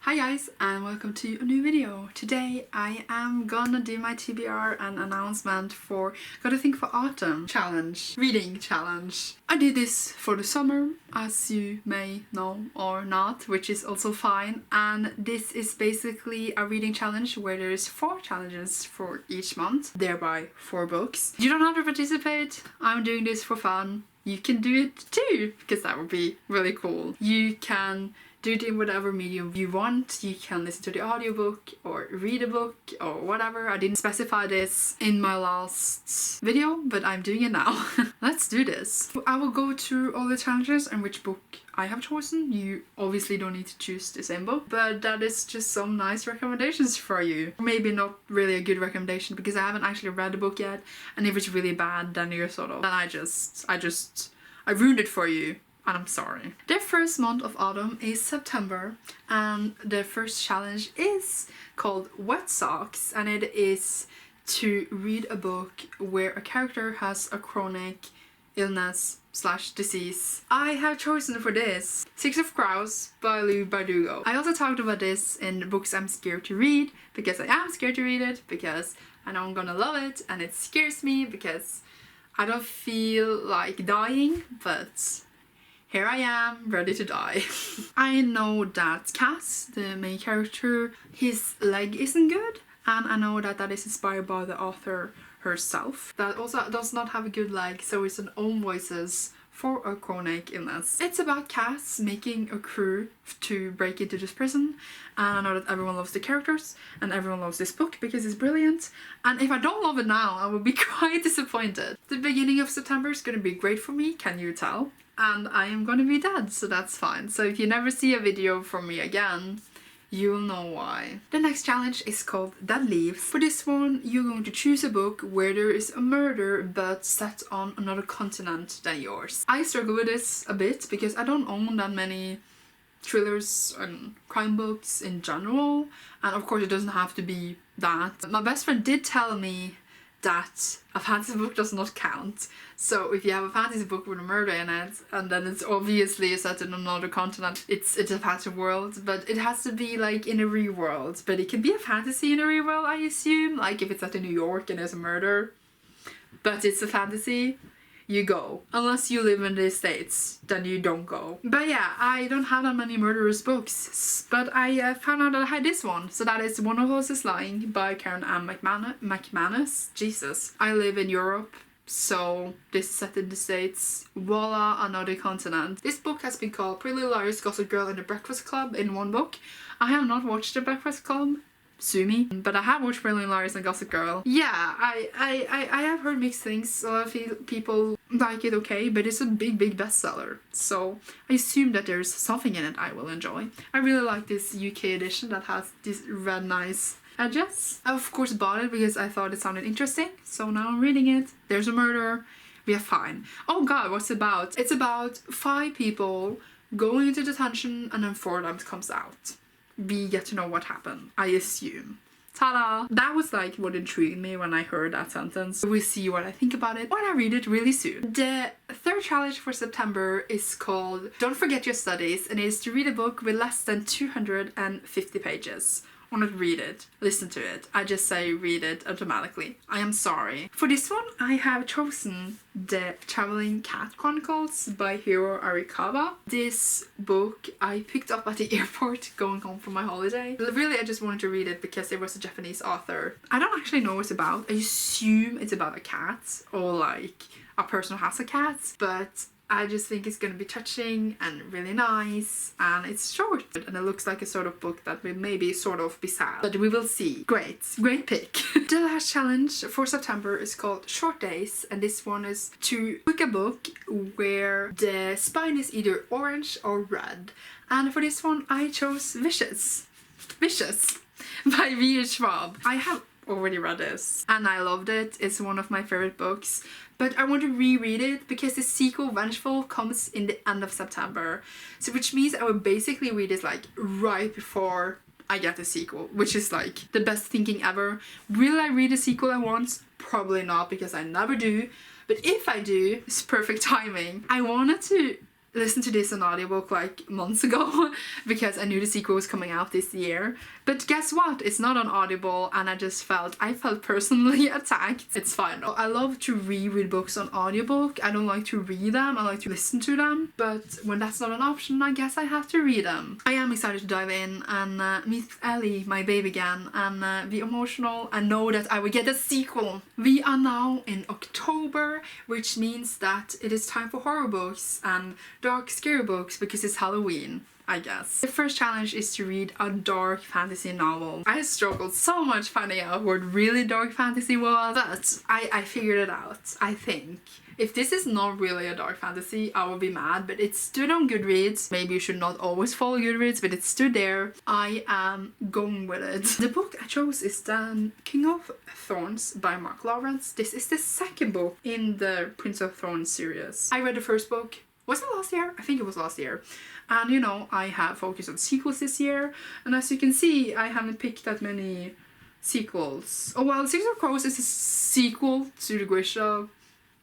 Hi guys, and welcome to a new video. Today I am gonna do my TBR and announcement for Gotta Think for Autumn challenge, reading challenge. I did this for the summer, as you may know or not, which is also fine. And this is basically a reading challenge where there's 4 challenges for each month, thereby 4 books. You don't have to participate, I'm doing this for fun. You can do it too, because that would be really cool. You can do it in whatever medium you want. You can listen to the audiobook or read a book or whatever. I didn't specify this in my last video, but I'm doing it now. Let's do this. I will go through all the challenges and which book I have chosen. You obviously don't need to choose the same book, but that is just some nice recommendations for you. Maybe not really a good recommendation because I haven't actually read the book yet, and if it's really bad then you're sort of, then I ruined it for you. And I'm sorry. The first month of autumn is September, and the first challenge is called Wet Socks, and it is to read a book where a character has a chronic illness / disease. I have chosen for this Six of Crows by Lou Bardugo. I also talked about this in books I'm scared to read, because I am scared to read it, because I know I'm gonna love it, and it scares me because I don't feel like dying, but here I am, ready to die. I know that Cass, the main character, his leg isn't good, and I know that that is inspired by the author herself. That also does not have a good leg, so it's an own voices for a chronic illness. It's about Cass making a crew to break into this prison, and I know that everyone loves the characters and everyone loves this book because it's brilliant, and if I don't love it now I will be quite disappointed. The beginning of September is gonna be great for me, can you tell? And I am gonna be dead, so that's fine. So if you never see a video from me again, you'll know why. The next challenge is called Dead Leaves. For this one, you're going to choose a book where there is a murder but set on another continent than yours. I struggle with this a bit because I don't own that many thrillers and crime books in general, and of course it doesn't have to be that. My best friend did tell me that a fantasy book does not count. So if you have a fantasy book with a murder in it, and then it's obviously set in another continent, it's a fantasy world, but it has to be like in a real world. But it can be a fantasy in a real world, I assume, like if it's set in New York and there's a murder, but it's a fantasy, you go. Unless you live in the States, then you don't go. But yeah, I don't have that many murderous books, but I found out that I had this one. So that is One of Us is Lying by Karen Ann McManus. Jesus. I live in Europe, so this is set in the States. Voila, another continent. This book has been called Pretty Little Liars, Gossip Girl and The Breakfast Club in one book. I have not watched The Breakfast Club, sue me, but I have watched Pretty Little Liars and Gossip Girl. Yeah, I have heard mixed things. A lot of people like it okay, but it's a big bestseller, so I assume that there's something in it I will enjoy. I really like this UK edition that has these red nice edges. I of course bought it because I thought it sounded interesting, so now I'm reading it. There's a murder, we are fine. Oh god, what's it about? It's about 5 people going into detention and then 4 of them comes out. We get to know what happened, I assume. Ta-da! That was like what intrigued me when I heard that sentence. We'll see what I think about it when I read it really soon. The third challenge for September is called Don't Forget Your Studies, and it is to read a book with less than 250 pages. Or not read it, listen to it. I just say read it automatically. I am sorry. For this one, I have chosen The Traveling Cat Chronicles by Hiro Arikawa. This book I picked up at the airport going home from my holiday. Really, I just wanted to read it because it was a Japanese author. I don't actually know what it's about. I assume it's about a cat or like a person who has a cat, but I just think it's gonna be touching and really nice, and it's short, and it looks like a sort of book that will maybe sort of be sad, but we will see. Great pick. The last challenge for September is called Short Days, and this one is to pick a book where the spine is either orange or red, and for this one I chose Vicious by V. Schwab. I have already read this and I loved it. It's one of my favorite books, but I want to reread it because the sequel Vengeful comes in the end of September, so which means I will basically read this like right before I get the sequel, which is like the best thinking ever. Will I read the sequel at once? Probably not, because I never do, but if I do, it's perfect timing. I wanted to listened to this on audiobook like months ago because I knew the sequel was coming out this year. But guess what? It's not on Audible, and I felt personally attacked. It's fine though. I love to reread books on audiobook. I don't like to read them, I like to listen to them. But when that's not an option, I guess I have to read them. I am excited to dive in and meet Ellie, my baby again, and be emotional and know that I will get a sequel. We are now in October, which means that it is time for horror books and dark scary books because it's Halloween, I guess. The first challenge is to read a dark fantasy novel. I struggled so much finding out what really dark fantasy was, but I figured it out, I think. If this is not really a dark fantasy, I will be mad, but it stood on Goodreads. Maybe you should not always follow Goodreads, but it stood there. I am going with it. The book I chose is The King of Thorns by Mark Lawrence. This is the second book in the Prince of Thorns series. I read the first book. Was it last year? I think it was last year. And you know, I have focused on sequels this year, and as you can see, I haven't picked that many sequels. Oh well, Six of Crows is a sequel to the Grisha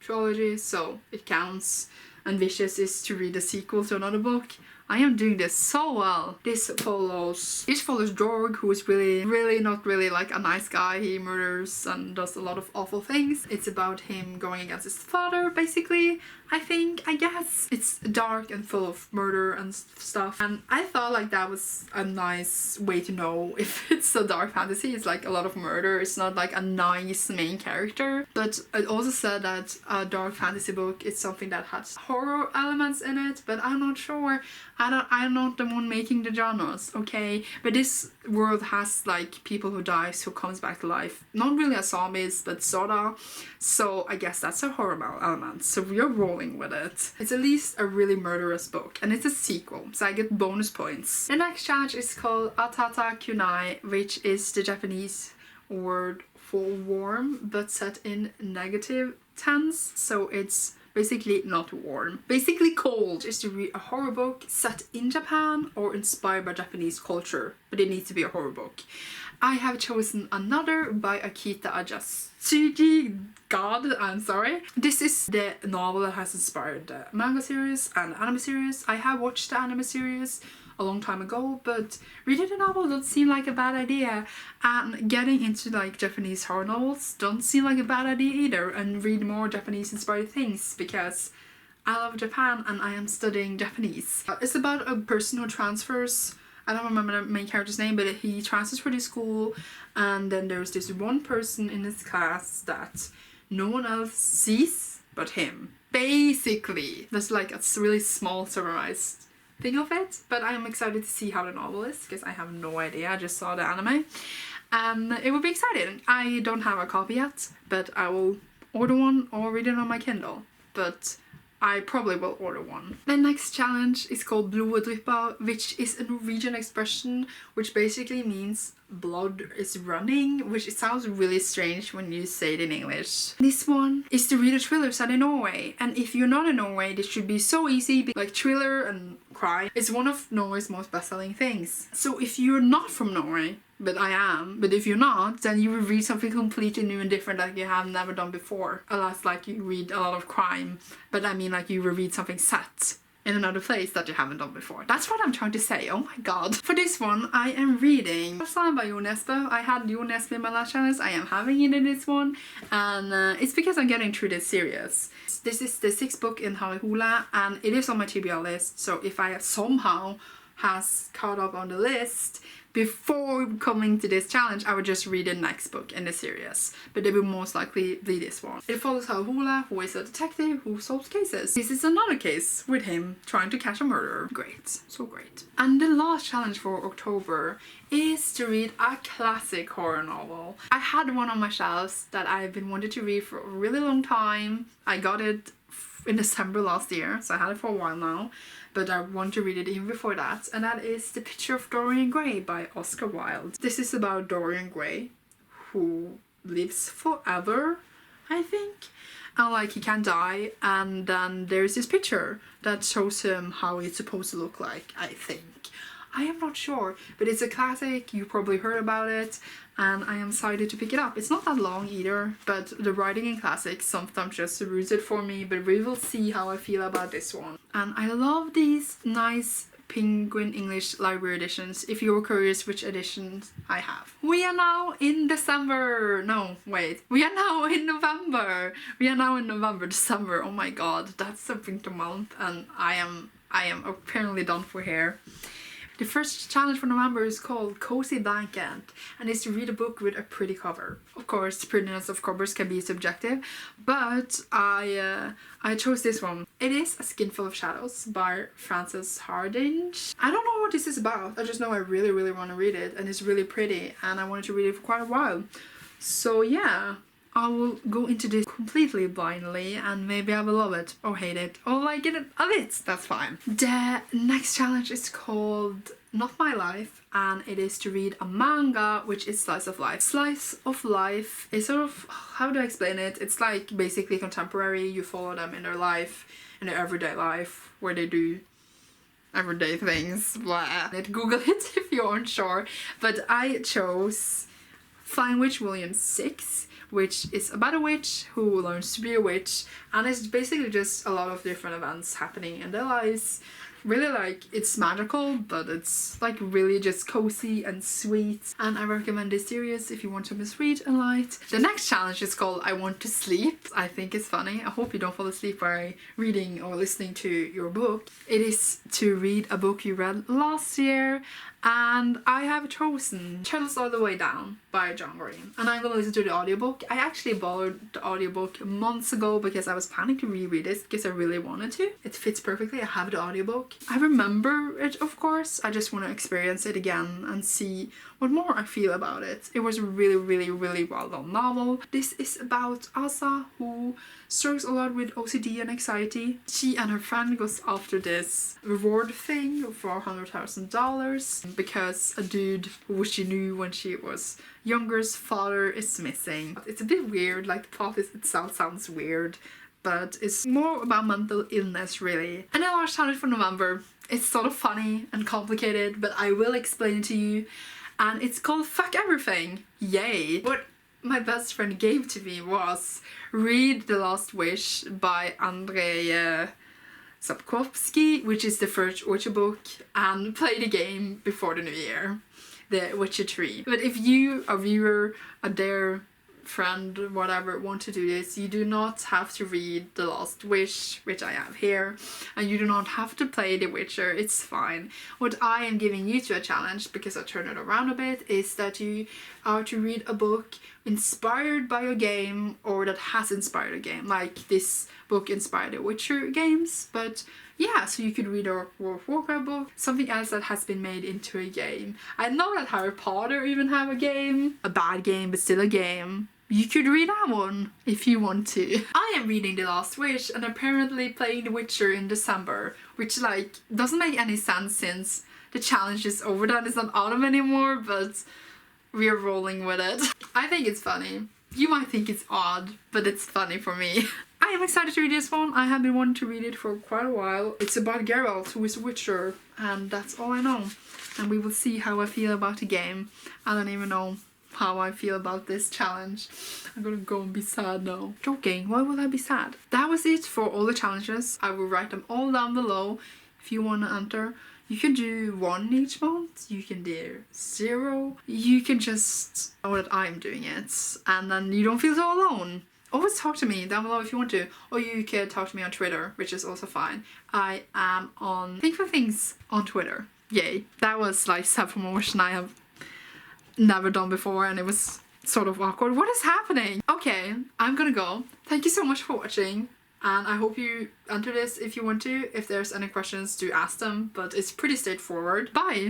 trilogy, so it counts. And Vicious is to read a sequel to another book. I am doing this so well. This follows Jorg, who is really not really like a nice guy. He murders and does a lot of awful things. It's about him going against his father, basically. I guess. It's dark and full of murder and stuff. And I thought like that was a nice way to know if it's a dark fantasy. It's like a lot of murder. It's not like a nice main character. But it also said that a dark fantasy book is something that has horror elements in it, but I'm not sure. I'm not the one making the genres, okay? But this world has like people who dies who comes back to life. Not really as zombies, but sorta. So I guess that's a horror element. So we're rolling with it. It's at least a really murderous book, and it's a sequel, so I get bonus points. The next challenge is called Atata Kunai, which is the Japanese word for warm, but set in negative tense. So it's basically not warm. Basically cold is to read a horror book set in Japan or inspired by Japanese culture, but it needs to be a horror book. I have chosen Another by Akita Ajatsuji. God, I'm sorry. This is the novel that has inspired the manga series and anime series. I have watched the anime series a long time ago, but reading the novel doesn't seem like a bad idea, and getting into like Japanese horror novels don't seem like a bad idea either, and read more Japanese inspired things because I love Japan and I am studying Japanese. It's about a person who transfers. I don't remember the main character's name, but he transfers for this school, and then there's this one person in his class that no one else sees but him. Basically, that's like a really small summarized thing of it, but I'm excited to see how the novel is because I have no idea. I just saw the anime, and it will be exciting. I don't have a copy yet, but I will order one or read it on my Kindle. But I probably will order one. The next challenge is called Blodet, which is a Norwegian expression which basically means blood is running, which it sounds really strange when you say it in English. This one is to read a thriller set in Norway, and if you're not in Norway, this should be so easy. Like thriller and crime is one of Norway's most best-selling things. So if you're not from Norway, but I am, but if you're not, then you will read something completely new and different that you have never done before. Unless like you read a lot of crime, but I mean like you will read something set in another place that you haven't done before. That's what I'm trying to say, oh my god. For this one, I am reading Slam by Jo Nesbø. I had Jo Nesbø in my last challenge, I am having it in this one, and it's because I'm getting through this series. This is the 6th book in Hula, and it is on my TBR list, so if I somehow has caught up on the list before coming to this challenge, I would just read the next book in the series, but it will most likely be this one. It follows Hula, who is a detective who solves cases. This is another case with him trying to catch a murderer. Great, so great. And the last challenge for October is to read a classic horror novel. I had one on my shelves that I've been wanting to read for a really long time. I got it in December last year, so I had it for a while now, but I want to read it even before that, and that is The Picture of Dorian Gray by Oscar Wilde. This is about Dorian Gray, who lives forever, I think, and like he can die, and then there's this picture that shows him how it's supposed to look like, I think. I am not sure, but it's a classic. You probably heard about it, and I am excited to pick it up. It's not that long either, but the writing in classics sometimes just ruins it for me, but we will see how I feel about this one. And I love these nice Penguin English Library editions, if you're curious which editions I have. We are now in December. No, wait. We are now in November. December. Oh my god, that's the winter month, and I am apparently done for here. The first challenge for November is called Cozy Blanket, and is to read a book with a pretty cover. Of course, the prettiness of covers can be subjective, but I chose this one. It is A Skinful of Shadows by Frances Hardinge. I don't know what this is about. I just know I really, really want to read it, and it's really pretty, and I wanted to read it for quite a while. So yeah, I will go into this completely blindly, and maybe I will love it or hate it or like it a bit. That's fine. The next challenge is called Not My Life, and it is to read a manga, which is slice of life. Slice of life is sort of, how do I explain it? It's like basically contemporary. You follow them in their life, in their everyday life, where they do everyday things. Blah. Google it if you're unsure. But I chose Flying Witch Volume 6, which is about a witch who learns to be a witch, and it's basically just a lot of different events happening in their lives. Really, like, it's magical, but it's like really just cozy and sweet, and I recommend this series if you want something sweet and light. The next challenge is called I Want to Sleep. I think it's funny. I hope you don't fall asleep by reading or listening to your book. It is to read a book you read last year, and I have chosen Turtles All the Way Down by John Green, and I'm gonna listen to the audiobook. I actually borrowed the audiobook months ago because I was planning to reread it because I really wanted to. It fits perfectly. I have the audiobook. I remember it, of course. I just want to experience it again and see what more I feel about it. It was a really, really, really well done novel. This is about Asa, who struggles a lot with OCD and anxiety. She and her friend goes after this reward thing for $100,000 because a dude who she knew when she was younger's father is missing. It's a bit weird, like the plot itself sounds weird, but it's more about mental illness really. And the last challenge for November, it's sort of funny and complicated, but I will explain it to you, and it's called Fuck Everything. Yay! What my best friend gave to me was read The Last Wish by Andrzej Sapkowski, which is the first Witcher book, and play the game before the new year, The Witcher 3. But if you, a viewer, a dear friend, whatever, want to do this, you do not have to read The Last Wish, which I have here, and you do not have to play The Witcher. It's fine. What I am giving you to a challenge, because I turn it around a bit, is that you are to read a book inspired by a game or that has inspired a game, like this book inspired the Witcher games. But yeah, so you could read a World of Warcraft book, something else that has been made into a game. I know that Harry Potter even have a game, a bad game but still a game. You could read that one if you want to. I am reading The Last Wish and apparently playing The Witcher in December, which like doesn't make any sense since the challenge is over, that it's not autumn anymore, but we're rolling with it. I think it's funny. You might think it's odd, but it's funny for me. I am excited to read this one. I have been wanting to read it for quite a while. It's about Geralt, who is a Witcher, and that's all I know. And we will see how I feel about the game. I don't even know how I feel about this challenge. I'm gonna go and be sad now. Joking, why would I be sad? That was it for all the challenges. I will write them all down below if you want to enter. You can do 1 each month, you can do 0, you can just know that I'm doing it, and then you don't feel so alone. Always talk to me down below if you want to, or you can talk to me on Twitter, which is also fine. I am on gotathingforthings on Twitter. Yay, that was like self-promotion I have never done before, and it was sort of awkward. What is happening? Okay, I'm gonna go. Thank you so much for watching, and I hope you enter this if you want to. If there's any questions, do ask them, but it's pretty straightforward. Bye!